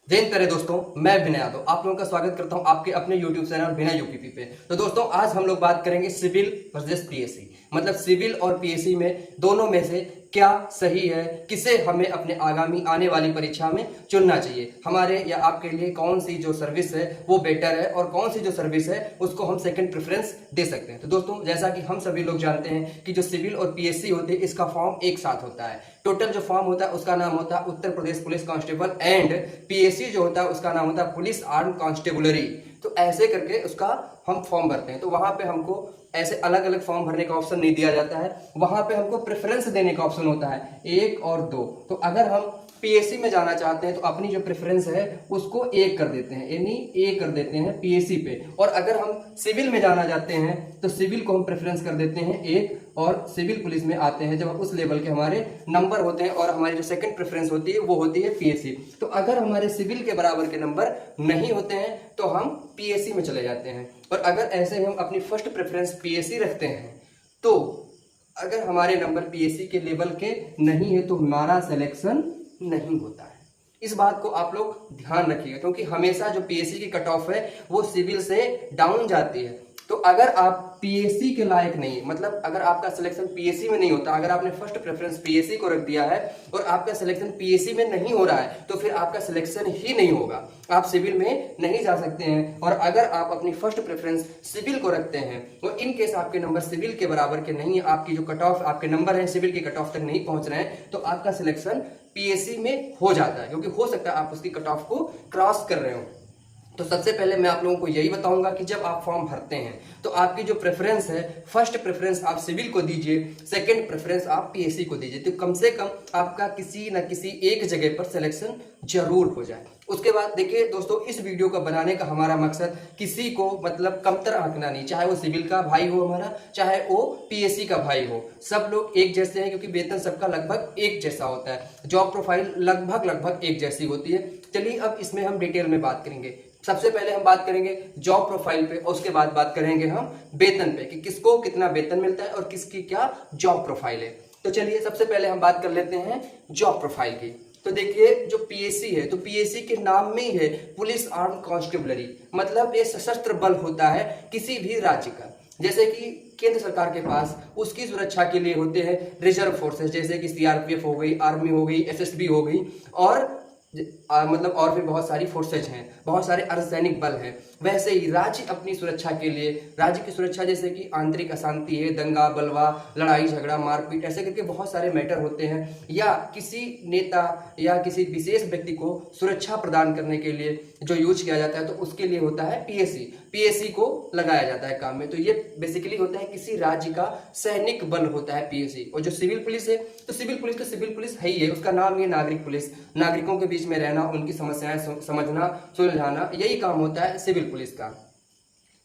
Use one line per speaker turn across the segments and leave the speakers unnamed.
जय तरह दोस्तों, मैं विनय यादव आप लोगों का स्वागत करता हूं आपके अपने YouTube चैनल विनय यूपीपी पे। तो दोस्तों आज हम लोग बात करेंगे सिविल वर्सेस पीएससी, मतलब सिविल और पीएससी में दोनों में से क्या सही है, किसे हमें अपने आगामी आने वाली परीक्षा में चुनना चाहिए, हमारे या आपके लिए कौन सी जो सर्विस है वो बेटर है और कौन सी जो सर्विस है उसको हम सेकंड प्रेफरेंस दे सकते हैं। तो दोस्तों जैसा कि हम सभी लोग जानते हैं कि जो सिविल और पीएससी होते हैं इसका फॉर्म एक साथ होता है। टोटल जो फॉर्म होता है उसका नाम होता है Uttar Pradesh police constable and PSC जो होता है उसका नाम होता है पुलिस आर्म कांस्टेबुलरी। तो ऐसे करके उसका हम फॉर्म भरते हैं। तो वहां पे हमको ऐसे अलग अलग फॉर्म भरने का ऑप्शन नहीं दिया जाता है, वहां पे हमको प्रेफरेंस देने का ऑप्शन होता है 1 और 2। तो अगर हम पीएससी में जाना चाहते हैं तो अपनी जो प्रेफरेंस है उसको 1 कर देते हैं, यानी ए कर देते हैं पीएससी पे। और अगर हम सिविल में जाना चाहते हैं तो सिविल को हम प्रेफरेंस कर देते हैं 1 और सिविल पुलिस में आते हैं जब उस लेवल के हमारे नंबर होते हैं और हमारी जो सेकंड प्रेफरेंस होती है वो होती है पीएससी। तो अगर हमारे सिविल के बराबर के नंबर नहीं होते हैं तो हम पीएससी में चले जाते हैं। और अगर ऐसे हम अपनी फर्स्ट प्रेफरेंस पीएससी रखते हैं तो अगर हमारे नंबर पीएससी के लेवल के नहीं है तो हमारा सिलेक्शन नहीं होता है। इस बात को आप लोग ध्यान रखिएगा क्योंकि हमेशा जो पीएससी की कट ऑफ है वो सिविल से डाउन जाती है। तो अगर आप पीएससी के लायक नहीं, मतलब अगर आपका सिलेक्शन पीएससी में नहीं होता, अगर आपने फर्स्ट प्रेफरेंस पीएससी को रख दिया है और आपका सिलेक्शन पीएससी में नहीं हो रहा है तो फिर आपका सिलेक्शन ही नहीं होगा, आप सिविल में नहीं जा सकते हैं। और अगर आप अपनी फर्स्ट प्रेफरेंस सिविल को रखते हैं तो इन केस आपके नंबर सिविल के बराबर के नहीं है, आपकी जो कट ऑफ आपके नंबर है सिविल की कट ऑफ तक नहीं पहुंच रहे हैं, तो आपका सिलेक्शन पीएससी में हो जाता है क्योंकि हो सकता है आप उसकी कट ऑफ को क्रॉस कर रहे हो। तो सबसे पहले मैं आप लोगों को यही बताऊंगा कि जब आप फॉर्म भरते हैं तो आपकी जो प्रेफरेंस है फर्स्ट प्रेफरेंस आप सिविल को दीजिए, सेकंड प्रेफरेंस आप पीएससी को दीजिए, तो कम से कम आपका किसी न किसी एक जगह पर सिलेक्शन जरूर हो जाए। उसके बाद देखिए दोस्तों, इस वीडियो का बनाने का हमारा मकसद किसी को मतलब कमतर आंकना नहीं, चाहे वो सिविल का भाई हो हमारा, चाहे वो पीएससी का भाई हो, सब लोग एक जैसे हैं क्योंकि वेतन सबका लगभग एक जैसा होता है, जॉब प्रोफाइल लगभग एक जैसी होती है। चलिए अब इसमें हम डिटेल में बात करेंगे। सबसे पहले हम बात करेंगे जॉब प्रोफाइल पे और उसके बाद बात करेंगे हम वेतन पे कि किसको कितना वेतन मिलता है और किसकी क्या जॉब प्रोफाइल है। तो चलिए सबसे पहले हम बात कर लेते हैं जॉब प्रोफाइल की। तो देखिए जो पीएससी है तो पीएससी के नाम में ही है पुलिस आर्म कांस्टेबलरी, मतलब ये सशस्त्र बल होता है किसी भी राज्य का। जैसे कि केंद्र सरकार के पास उसकी सुरक्षा के लिए होते हैं रिजर्व फोर्सेस, जैसे कि सीआरपीएफ हो गई, आर्मी हो गई, एसएसबी हो गई और मतलब और भी बहुत सारी फोर्सेज हैं, बहुत सारे अर्धसैनिक बल हैं। वैसे ही राज्य अपनी सुरक्षा के लिए, राज्य की सुरक्षा जैसे कि आंतरिक अशांति है, दंगा बलवा, लड़ाई झगड़ा मारपीट, ऐसे करके बहुत सारे मैटर होते हैं, या किसी नेता या किसी विशेष व्यक्ति को सुरक्षा प्रदान करने के लिए जो यूज किया जाता है तो उसके लिए होता है पीएससी को लगाया जाता है काम में। तो ये बेसिकली होता है किसी राज्य का सैनिक बल होता है पीएससी। और जो सिविल पुलिस है तो सिविल पुलिस है ही है, उसका नाम ये नागरिक पुलिस, नागरिकों के बीच में रहना, उनकी समस्याएं समझना सुलझाना, यही काम होता है सिविल पुलिस का।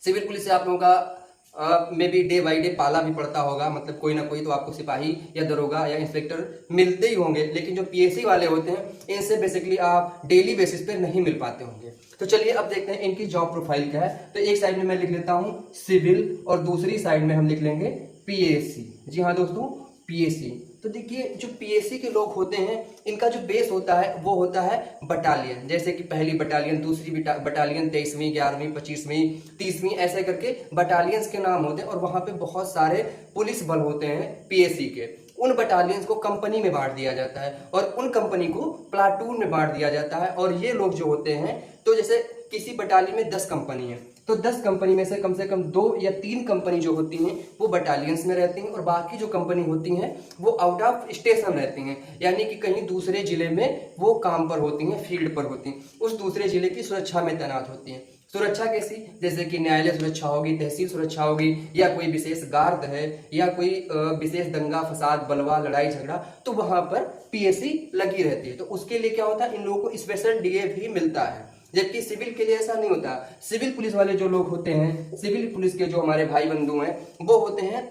सिविल पुलिस से आप लोगों का may be day by day पाला भी पड़ता होगा, मतलब कोई ना कोई तो आपको सिपाही या दरोगा या इंस्पेक्टर मिलते ही होंगे, लेकिन जो पीएससी वाले होते हैं इनसे बेसिकली आप डेली बेसिस पे नहीं मिल पाते होंगे। तो चलिए अब देखते हैं इनकी जॉब प्रोफाइल क्या है। तो एक साइड में मैं लिख लेता हूं सिविल और दूसरी साइड में हम लिख लेंगे पीएससी। जी हाँ दोस्तों, पीएससी। तो देखिए जो पीएससी के लोग होते हैं इनका जो बेस होता है वो होता है बटालियन, जैसे कि पहली बटालियन, दूसरी बटालियन, 23वीं, 11वीं, 25वीं, 30वीं, ऐसे करके बटालियंस के नाम होते हैं। और वहां पे बहुत सारे पुलिस बल होते हैं पीएससी के। उन बटालियंस को कंपनी में बांट दिया जाता है और उन कंपनी को प्लाटून में बांट दिया जाता है। और ये लोग जो होते हैं, तो जैसे किसी बटालियन में 10 कंपनी है तो 10 कंपनी में से कम 2 या 3 कंपनी जो होती हैं वो बटालियंस में रहती हैं और बाकी जो कंपनी होती हैं वो आउट ऑफ स्टेशन रहती हैं, यानी कि कहीं दूसरे जिले में वो काम पर होती हैं, फील्ड पर होती हैं, उस दूसरे जिले की सुरक्षा में तैनात होती हैं। सुरक्षा कैसी, जैसे कि न्यायालय सुरक्षा होगी, तहसील सुरक्षा होगी, या कोई विशेष गार्ड है, या कोई विशेष दंगा फसाद बलवा लड़ाई झगड़ा, तो वहां पर पीएससी लगी रहती है। तो उसके लिए क्या होता है, इन लोगों को स्पेशल डीए भी मिलता है, जबकि सिविल के लिए ऐसा नहीं होता। सिविल पुलिस वाले जो लोग होते हैं, सिविल पुलिस के जो हमारे भाई बंधु हैं वो होते हैं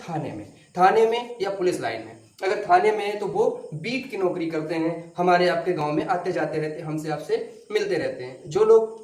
थाने में या पुलिस लाइन में। अगर थाने में है तो वो बीट की नौकरी करते हैं, हमारे आपके गांव में आते जाते रहते हैं, हमसे आपसे मिलते रहते हैं। जो लोग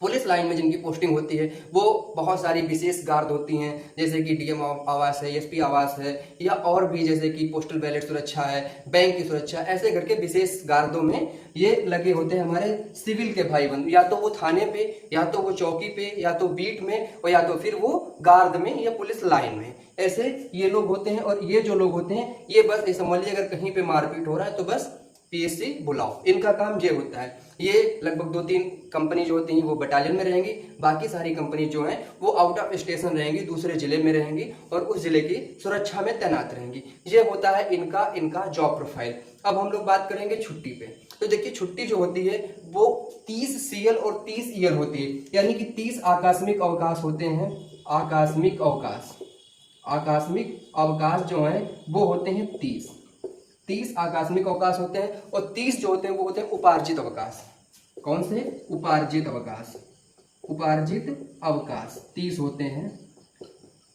पुलिस लाइन में जिनकी पोस्टिंग होती है वो बहुत सारी विशेष गार्ड होती हैं, जैसे कि डीएम आवास है, एसपी आवास है, या और भी जैसे कि पोस्टल बैलेट सुरक्षा है, बैंक की सुरक्षा, ऐसे करके विशेष गार्डों में ये लगे होते हैं हमारे सिविल के भाई बंधु, या तो वो थाने पे, या तो वो चौकी पे, या तो बीट में, और या तो फिर वो गार्ड में या पुलिस लाइन में, ऐसे ये लोग होते हैं। और ये जो लोग होते हैं ये बस ये समझ लीजिए अगर कहीं पे मारपीट हो रहा है तो बस पीएससी बुलाओ, इनका काम ये होता है। ये लगभग 2-3 कंपनी जो होती हैं वो बटालियन में रहेंगी, बाकी सारी कंपनी जो हैं वो आउट ऑफ स्टेशन रहेंगी, दूसरे जिले में रहेंगी और उस जिले की सुरक्षा में तैनात रहेंगी। ये होता है इनका जॉब प्रोफाइल। अब हम लोग बात करेंगे छुट्टी पे। तो देखिए छुट्टी जो होती है वो 30 सीएल और 30 ईएल होती है, यानी कि 30 आकस्मिक अवकाश होते हैं। आकस्मिक अवकाश जो है वो होते हैं 30 आकस्मिक अवकाश होते हैं, और 30 जो होते हैं वो होते हैं उपार्जित अवकाश। कौन से? उपार्जित अवकाश 30 होते हैं।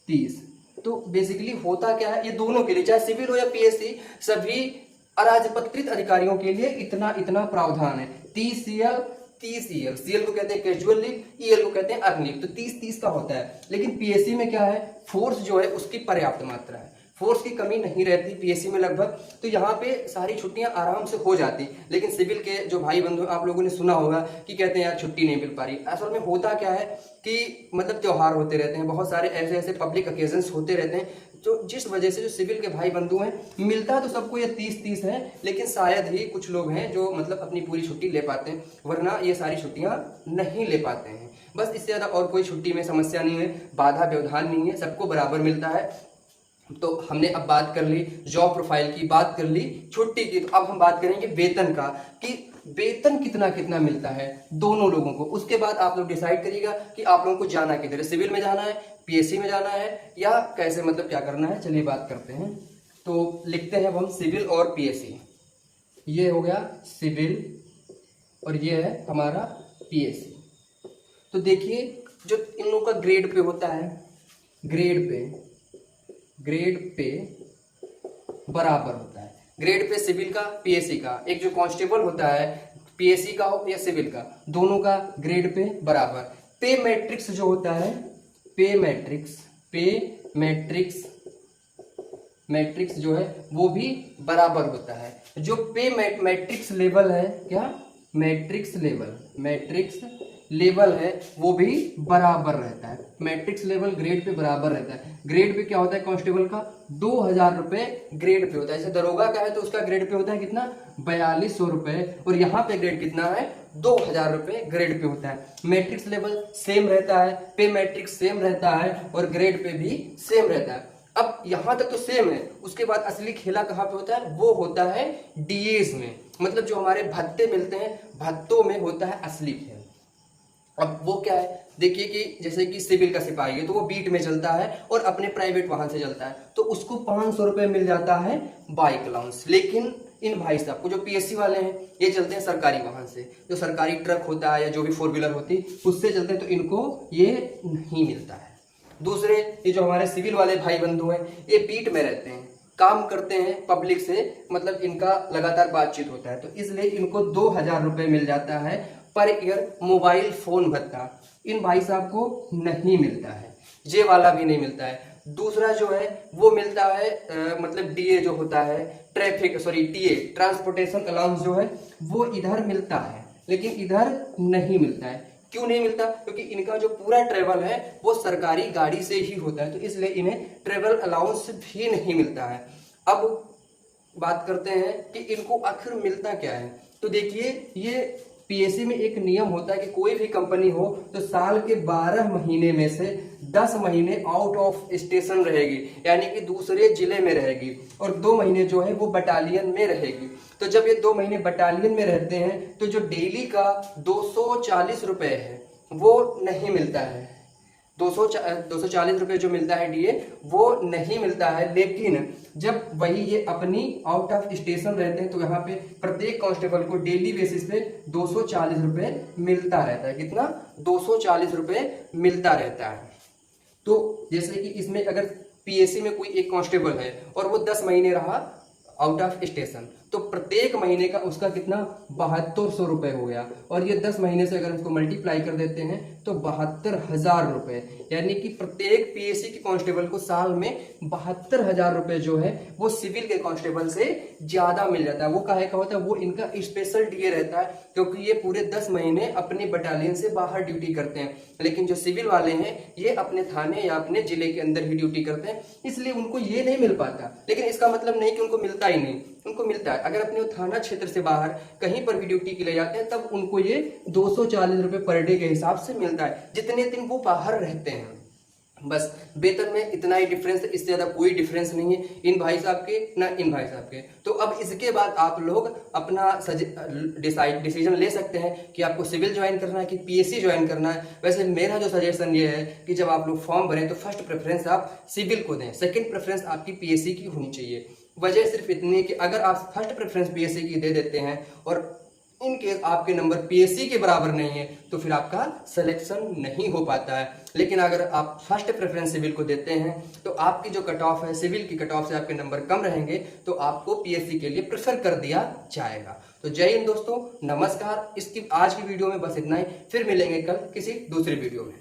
30 तो बेसिकली होता क्या है, ये दोनों के लिए चाहे सिविल हो या पीएससी, सभी अराजपत्रित अधिकारियों के लिए इतना प्रावधान है। 30 ईएल, सीएल को कहते हैं कैजुअल लीव, ईएल को कहते हैं अर्न लीव। तो 30 का होता है। लेकिन पीएससी में क्या है, फोर्स जो है उसकी पर्याप्त मात्रा है, फोर्स की कमी नहीं रहती पीएससी में लगभग, तो यहाँ पे सारी छुट्टियां आराम से हो जाती। लेकिन सिविल के जो भाई बंधु आप लोगों ने सुना होगा कि कहते हैं यार छुट्टी नहीं मिल पा रही। असल में होता क्या है कि मतलब त्योहार होते रहते हैं, बहुत सारे ऐसे पब्लिक ओकेजन्स होते रहते हैं, तो जिस वजह से जो सिविल के भाई बंधु हैं, मिलता तो सबको ये 30 है, लेकिन शायद ही कुछ लोग हैं जो मतलब अपनी पूरी छुट्टी ले पाते हैं, वरना ये सारी छुट्टियां नहीं ले पाते हैं। बस इससे ज़्यादा और कोई छुट्टी में समस्या नहीं है, बाधा व्यवधान नहीं है, सबको बराबर मिलता है। तो हमने अब बात कर ली जॉब प्रोफाइल की, बात कर ली छुट्टी की। तो अब हम बात करेंगे वेतन का, कि वेतन कितना मिलता है दोनों लोगों को। उसके बाद आप लोग डिसाइड करिएगा कि आप लोगों को जाना किधर है, सिविल में जाना है, पीएससी में जाना है, या कैसे मतलब क्या करना है। चलिए बात करते हैं। तो लिखते हैं हम सिविल और पीएससी। ये हो गया सिविल और ये है हमारा पीएससी। तो देखिए जो इन लोगों का ग्रेड पे होता है, ग्रेड पे बराबर होता है। ग्रेड पे सिविल का, पीएससी का, एक जो कांस्टेबल होता है पीएससी का हो या सिविल का, दोनों का ग्रेड पे बराबर। पे मैट्रिक्स जो होता है, पे मैट्रिक्स जो है वो भी बराबर होता है। जो पे मैट्रिक्स लेवल है, क्या मैट्रिक्स लेवल है वो भी बराबर रहता है। मैट्रिक्स लेवल ग्रेड पे बराबर रहता है। ग्रेड पे क्या होता है कांस्टेबल का, 2000 रुपए ग्रेड पे होता है। जैसे दरोगा का है तो उसका ग्रेड पे होता है कितना, 4200 रुपए, और यहाँ पे ग्रेड कितना है, 2000 रुपए ग्रेड पे होता है। मैट्रिक्स लेवल सेम रहता है, पे मैट्रिक्स सेम रहता है, और ग्रेड पे भी सेम रहता है। अब यहां तक तो सेम है, उसके बाद असली खेला कहाँ पे होता है, वो होता है डीएस में, मतलब जो हमारे भत्ते मिलते हैं, भत्तों में होता है असली खेल। अब वो क्या है, देखिए कि जैसे कि सिविल का सिपाही है तो वो बीट में चलता है और अपने प्राइवेट वाहन से चलता है, तो उसको 500 रुपए मिल जाता है बाइक अलाउंस। लेकिन इन भाई साहब को जो पीएससी वाले हैं ये चलते हैं सरकारी वाहन से, जो सरकारी ट्रक होता है या जो भी 4 व्हीलर होती है उससे चलते हैं, तो इनको ये नहीं मिलता है। दूसरे ये जो हमारे सिविल वाले भाई बंधु हैं ये बीट में रहते हैं, काम करते हैं पब्लिक से, मतलब इनका लगातार बातचीत होता है, तो इसलिए इनको 2000 रुपए मिल जाता है पर ईयर मोबाइल फोन भत्ता। इन भाई साहब को नहीं मिलता है, ये वाला भी नहीं मिलता है। दूसरा जो है वो मिलता है मतलब डीए जो होता है, टीए ट्रांसपोर्टेशन अलाउंस जो है वो इधर मिलता है, लेकिन इधर नहीं मिलता है। क्यों नहीं मिलता, क्योंकि इनका जो पूरा ट्रेवल है वो सरकारी गाड़ी से ही होता है, तो इसलिए इन्हें ट्रेवल अलाउंस भी नहीं मिलता है। अब बात करते हैं कि इनको आखिर मिलता क्या है। तो देखिए ये पीएससी में एक नियम होता है कि कोई भी कंपनी हो तो साल के 12 महीने में से 10 महीने आउट ऑफ स्टेशन रहेगी, यानी कि दूसरे जिले में रहेगी, और 2 महीने जो है वो बटालियन में रहेगी। तो जब ये 2 महीने बटालियन में रहते हैं तो जो डेली का 240 रुपए है वो नहीं मिलता है। 240 रुपए जो मिलता है डीए वो नहीं मिलता है। लेकिन जब वही ये अपनी आउट ऑफ स्टेशन रहते हैं तो यहाँ पे प्रत्येक कांस्टेबल को डेली बेसिस पे 240 रुपए मिलता रहता है। कितना, 240 रुपए मिलता रहता है। तो जैसे कि इसमें अगर पीएससी में कोई एक कांस्टेबल है और वो 10 महीने रहा आउट ऑफ स्टेशन, तो प्रत्येक महीने का उसका कितना 7200 रुपए हो गया। और ये 10 महीने से अगर उसको मल्टीप्लाई कर देते हैं तो 72,000 रुपए, यानी कि प्रत्येक पीएससी के कांस्टेबल को साल में 72,000 रुपए जो है वो सिविल के कांस्टेबल से ज्यादा मिल जाता है। वो काहे का होता है, वो इनका स्पेशल डीए रहता है, क्योंकि ये पूरे 10 महीने अपनी बटालियन से बाहर ड्यूटी करते हैं। लेकिन जो सिविल वाले हैं ये अपने थाने या अपने जिले के अंदर ही ड्यूटी करते हैं, इसलिए उनको ये नहीं मिल पाता। लेकिन इसका मतलब नहीं कि उनको मिलता ही नहीं, उनको मिलता है। अगर अपने थाना क्षेत्र से बाहर कहीं पर भी ड्यूटी के लिए जाते हैं तब उनको ये 240 रुपए पर डे के हिसाब से मिलता है, जितने दिन वो बाहर रहते हैं। बस वेतन में इतना ही डिफरेंस है, इससे ज्यादा कोई डिफरेंस नहीं है इन भाई साहब के ना इन भाई साहब के। तो अब इसके बाद आप लोग अपना डिसीजन ले सकते हैं कि आपको सिविल ज्वाइन करना है कि पीएससी ज्वाइन करना है। वैसे मेरा जो सजेशन ये है कि जब आप लोग फॉर्म भरें तो फर्स्ट प्रेफरेंस आप सिविल को दें, सेकंड प्रेफरेंस आपकी पीएससी की होनी चाहिए। वजह सिर्फ इतनी है कि अगर आप फर्स्ट प्रेफरेंस पीएससी की दे देते हैं और इन केस आपके नंबर पीएससी के बराबर नहीं है तो फिर आपका सिलेक्शन नहीं हो पाता है। लेकिन अगर आप फर्स्ट प्रेफरेंस सिविल को देते हैं तो आपकी जो कट ऑफ है, सिविल की कट ऑफ से आपके नंबर कम रहेंगे तो आपको पीएससी के लिए प्रेफर कर दिया जाएगा। तो जय हिंद दोस्तों, नमस्कार। इसकी आज की वीडियो में बस इतना ही, फिर मिलेंगे कल किसी दूसरी वीडियो में।